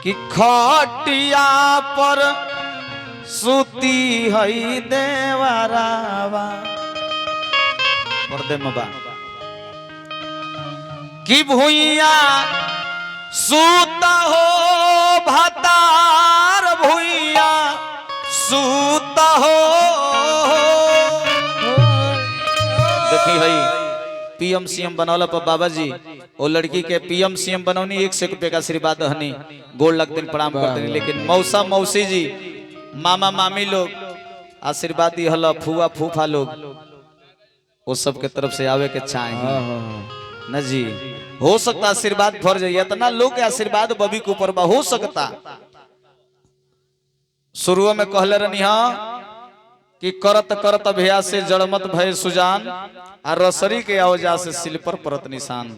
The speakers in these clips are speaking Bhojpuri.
कि खटिया पर सुती हई देवरावा पर्दे में बा कि भुइया सूता हो भतार भुइया सूता हो। देखी हई पीएम सीएम बनौला पर बाबा जी वो लड़की के पीएम सीएम बनौनी 100 रुपए का आशीर्वाद हनी गोड़ लग दिन प्रणाम कर देनी। लेकिन मौसा मौसी जी मामा मामी लोग आशीर्वाद दी हल फुआ फूफा लोग वो सब के तरफ से आवे के चाहिए न जी। हो सकता आशीर्वाद भर जाइए इतना लोग के आशीर्वाद बबी के ऊपर हो सकता। शुरू में कहले रहनी हाँ कि करत करत अभ्यास से जड़मत भय सुजान और रसरी के आवजा से सिल पर परत निशान।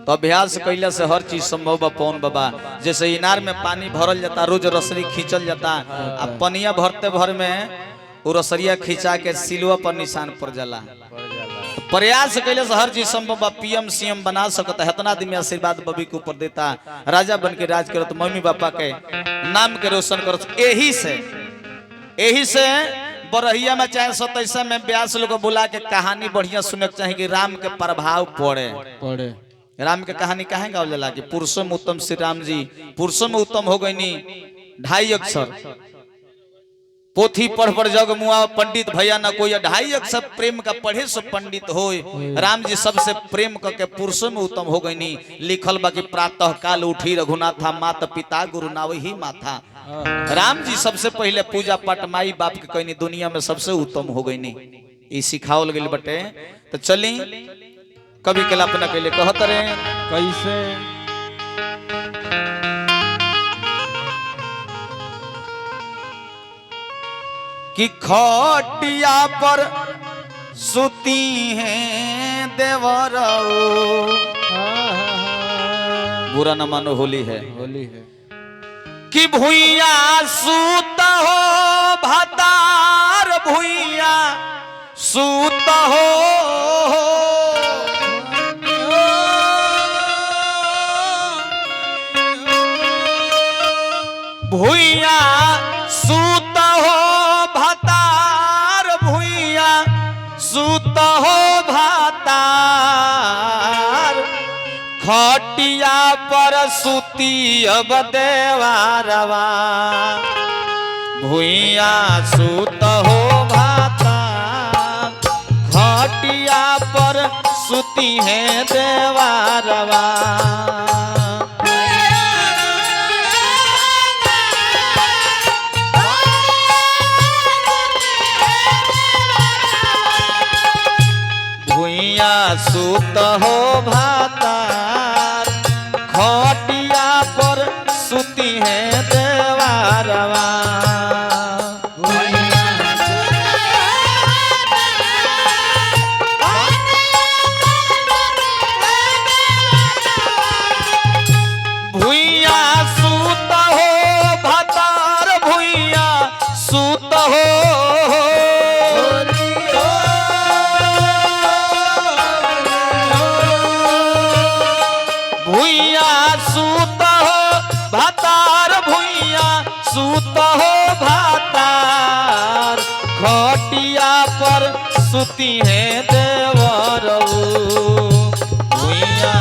तो अभ्यास कैला से हर चीज संभव बा पौन बाबा। जैसे इनार में पानी भरल जाता रोज रसरी खींचल जाता अब पनिया भरते भर में वो रसरिया खींचा के सिलवा पर निशान पड़ जाला। तो प्रयास कैले से हर चीज संभव बा। पीएम सीएम बना सकता है इतना आदमी आशीर्वाद बबी के ऊपर देता राजा बन के राज करत मम्मी पापा के नाम के रोशन करत। यही से बरहिया में चाहे 27 में व्यास लोग को बुला के कहानी बढ़िया सुने के चाहिए कि राम के प्रभाव पड़े। राम के कहानी कहे गाँव जला कि पुरुषों में उत्तम श्री राम जी पुरुषों में उत्तम हो गई 2.5 अक्षर पोथी पढ़ पढ़ जग मुआ पंडित भैया न कोई 2.5 अक्षर प्रेम का पढ़े सो पंडित हो। राम जी सबसे प्रेम करके पुरुषों में उत्तम हो गई लिखल बाकी प्रातः काल उठी रघुनाथा माता पिता गुरु ना वही माथा। राम जी सबसे पहले पूजा पाठ माई बाप के कहनी दुनिया में सबसे उत्तम हो गई ये सिखावल गई बटे। तो चली कभी कल्पना के लिए कहत रहे कैसे कि खटिया पर सुती हैं देवराओ। बुरा न मानो होली है कि भुइया सूता हो भतार भुइया सूता हो। भुइया सूता हो भतार भुइया सूता हो भतार खटिया पर सुती अब देवारवा भुइया सूत हो भतार खटिया पर सुती है देवारवा। सूत हो भातार खटिया पर सुती है देवारवा। भुइया सूत हो भातार भुइया सूत हो। सूत हो भातार खटिया पर सुती है देवरऊ भुइया।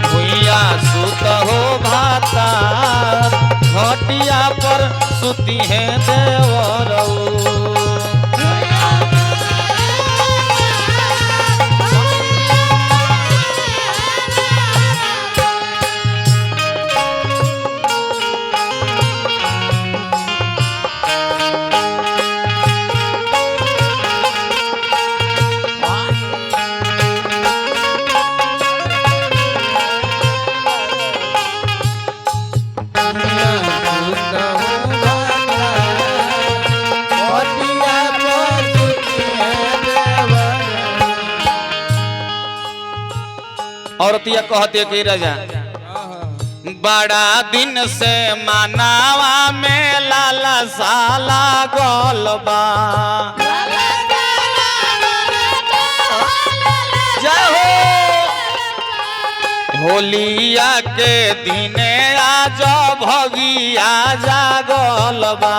भुइया सूत हो भातार खटिया पर सुती है देवरऊ। औरतिया कहते कि राजा बड़ा दिन से मानावा में लाला साला गोलबा होलिया के दिने आज भगिया जागल बा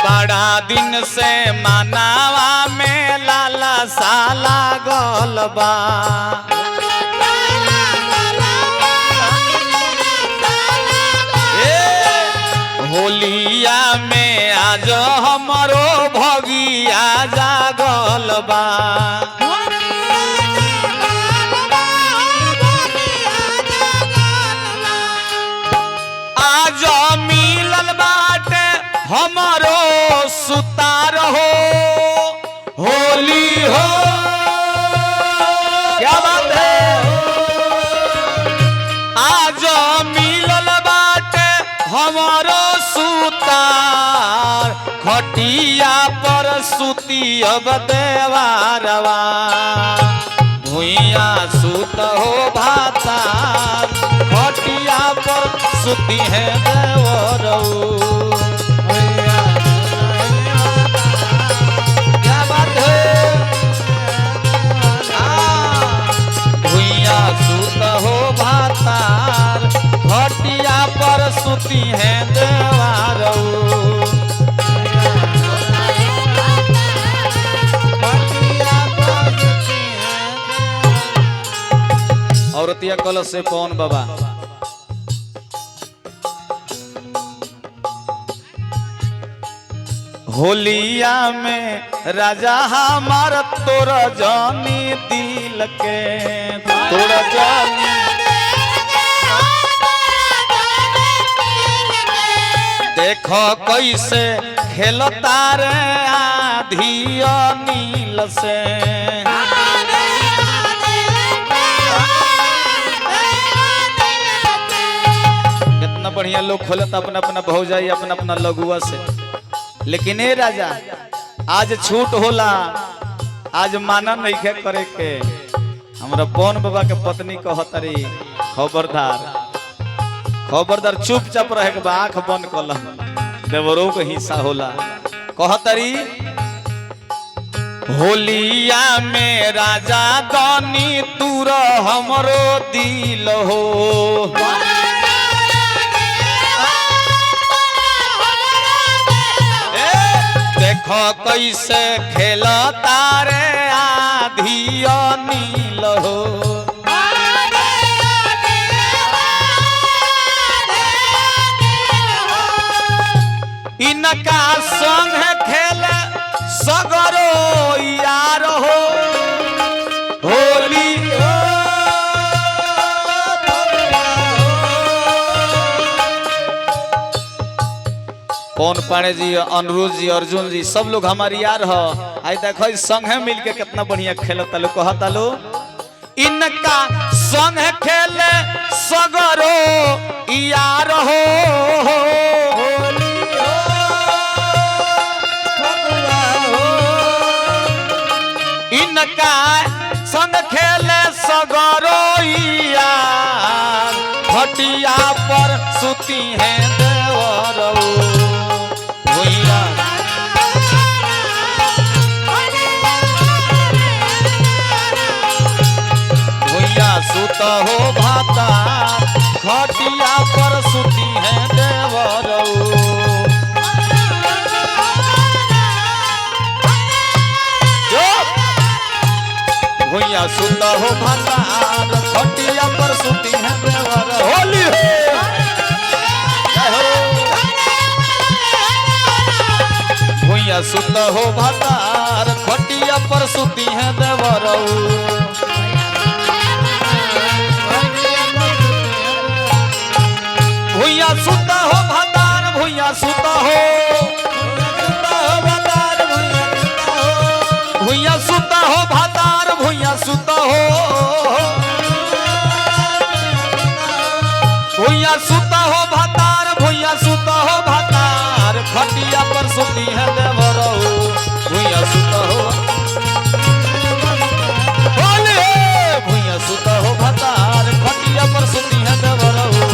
बड़ा दिन से मनावा में लाला साला गलबा होलिया में आज हमारो भगिया जागल बा आज मिलल बाटे हमारो सुतार हो होली हो क्या बात है आज मिलल बाटे हमारो सुतार खटिया पर सुती अब देवारवा भुइया सुत हो भातार खटिया पर सुती है देवरऊ क्या बात है भुइया सुत हो भातार खटिया पर सुती है देवारऊ औरतिया कलश से पवन बाबा होलिया में राजा हमार तोर जानी दिल के तोर जानी देखो कैसे खेलता रे आधी नील से कितना बढ़िया लोग खोलता अपना अपना भौजाई अपना अपना लघुआ से लेकिन ए राजा आज छूट होला आज माना नहीं खे करे के हमरा पवन बाबा के पत्नी कहतरी खबरदार चुपचाप रहे के आँख बंद कल देवरों के हिस्सा होला कहतरी होलिया में राजा दानी तूर हमरो दिल हो देखो कैसे खेलता रे आधी नील हो इनका संग खेल सगरो यार हो होली हो पवन पांडे जी अनुरोध जी अर्जुन जी सब लोग हमारी यार हो आई देखो संग मिल के कितना बढ़िया खेलता लो कहता लो इनका संग खेल सगरो यार हो इनका संग खेल सगरो यार खटिया पर सुती है देवरऊ सुत हो भाता खटिया पर सुती है देवरऊ भुइया सुत हो भाता खटिया पर सुती है देवरऊ होली हो भुइया सुत हो भाता खटिया पर सुती है देवरऊ भुइया सुता हो भातार भुइया सुता हो भातार भुइया सुता हो भातार भुइया सुता हो भुइया सुता हो भातार भुइया सुता हो भातार खटिया पर सुती है देवरऊ भुइया सुता हो भुइया सुता हो भातार खटिया पर सुती है देवरऊ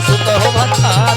सुत हो भातार